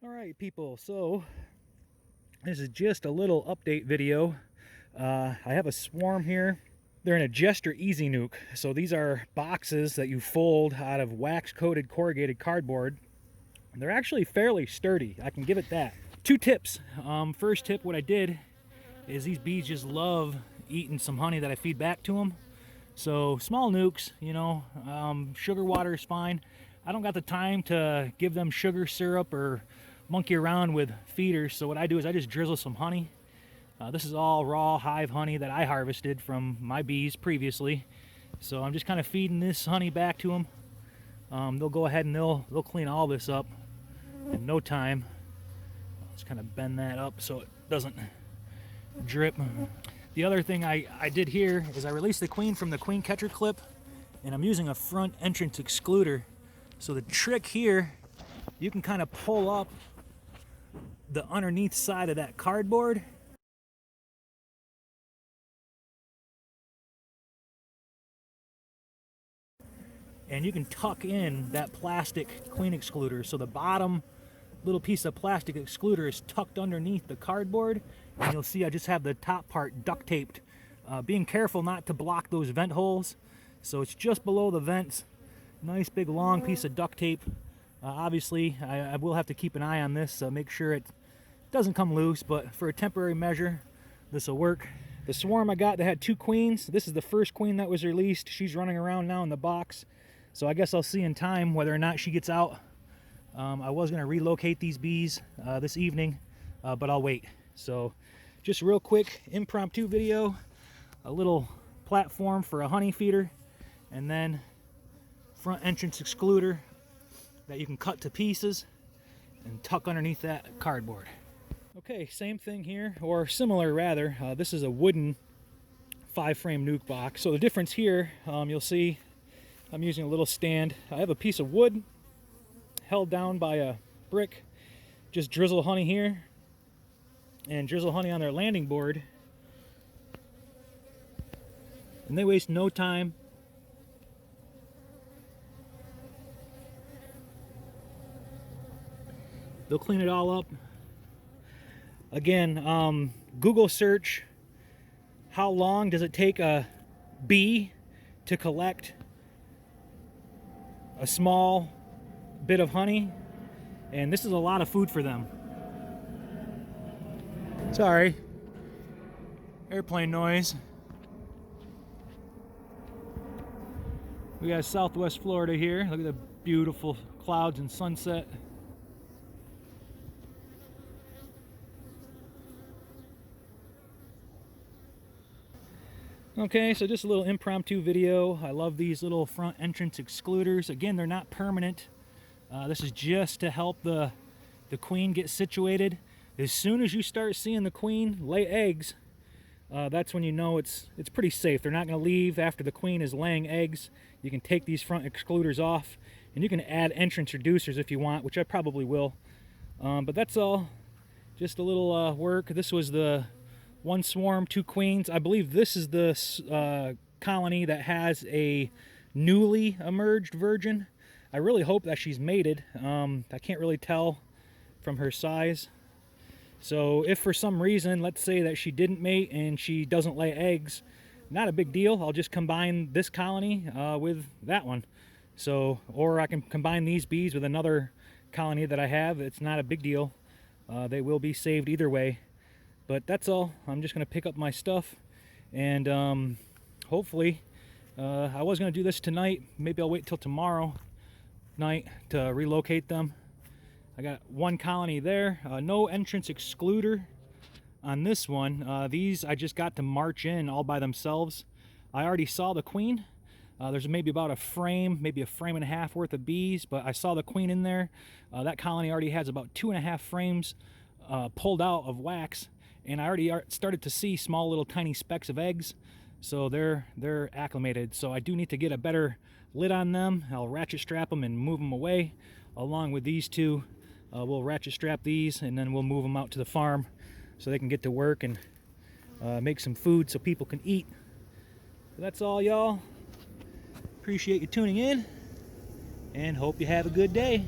All right, people, so this is just a little update video. I have a swarm here. They're in a Jester Easy Nuke. So these are boxes that you fold out of wax-coated corrugated cardboard. They're actually fairly sturdy, I can give it that. Two tips. First tip, what I did is these bees just love eating some honey that I feed back to them. So small nukes, you know, sugar water is fine. I don't got the time to give them sugar syrup or monkey around with feeders, so what I do is I just drizzle some honey. This is all raw hive honey that I harvested from my bees previously, so I'm just kind of feeding this honey back to them. They'll go ahead and they'll clean all this up in no time. Just kind of bend that up so it doesn't drip. The other thing I did here is I released the queen from the queen catcher clip, and I'm using a front entrance excluder. So the trick here, you can kind of pull up the underneath side of that cardboard and you can tuck in that plastic queen excluder. So the bottom little piece of plastic excluder is tucked underneath the cardboard, and you'll see I just have the top part duct taped, being careful not to block those vent holes. So it's just below the vents. Nice big long piece of duct tape. Obviously I will have to keep an eye on this, make sure it doesn't come loose, but for a temporary measure this will work. The swarm I got that had two queens, this is the first queen that was released. She's running around now in the box, so I guess I'll see in time whether or not she gets out. I was going to relocate these bees this evening, but I'll wait. So just real quick impromptu video, a little platform for a honey feeder, and then front entrance excluder that you can cut to pieces and tuck underneath that cardboard. Okay, same thing here, or similar rather. This is a wooden 5-frame nuke box. So the difference here, you'll see I'm using a little stand. I have a piece of wood held down by a brick. Just drizzle honey here and drizzle honey on their landing board, and they waste no time. They'll clean it all up. Again, Google search, how long does it take a bee to collect a small bit of honey? And this is a lot of food for them. Sorry, airplane noise. We got Southwest Florida here. Look at the beautiful clouds and sunset. Okay, so just a little impromptu video. I love these little front entrance excluders. Again, they're not permanent. This is just to help the queen get situated. As soon as you start seeing the queen lay eggs, that's when you know it's pretty safe. They're not going to leave after the queen is laying eggs. You can take these front excluders off, and you can add entrance reducers if you want, which I probably will. But that's all. Just a little work. This was the one swarm, two queens. I believe this is the colony that has a newly emerged virgin. I really hope that she's mated. I can't really tell from her size. So if for some reason, let's say that she didn't mate and she doesn't lay eggs, not a big deal. I'll just combine this colony with that one. So, or I can combine these bees with another colony that I have. It's not a big deal. They will be saved either way. But that's all. I'm just going to pick up my stuff, and hopefully, I was going to do this tonight. Maybe I'll wait till tomorrow night to relocate them. I got one colony there. No entrance excluder on this one. These I just got to march in all by themselves. I already saw the queen. There's maybe about a frame, maybe a frame and a half worth of bees, but I saw the queen in there. That colony already has about 2.5 frames pulled out of wax. And I already started to see small little tiny specks of eggs, so they're acclimated. So I do need to get a better lid on them. I'll ratchet strap them and move them away. Along with these two, we'll ratchet strap these, and then we'll move them out to the farm so they can get to work and make some food so people can eat. So that's all, y'all. Appreciate you tuning in, and hope you have a good day.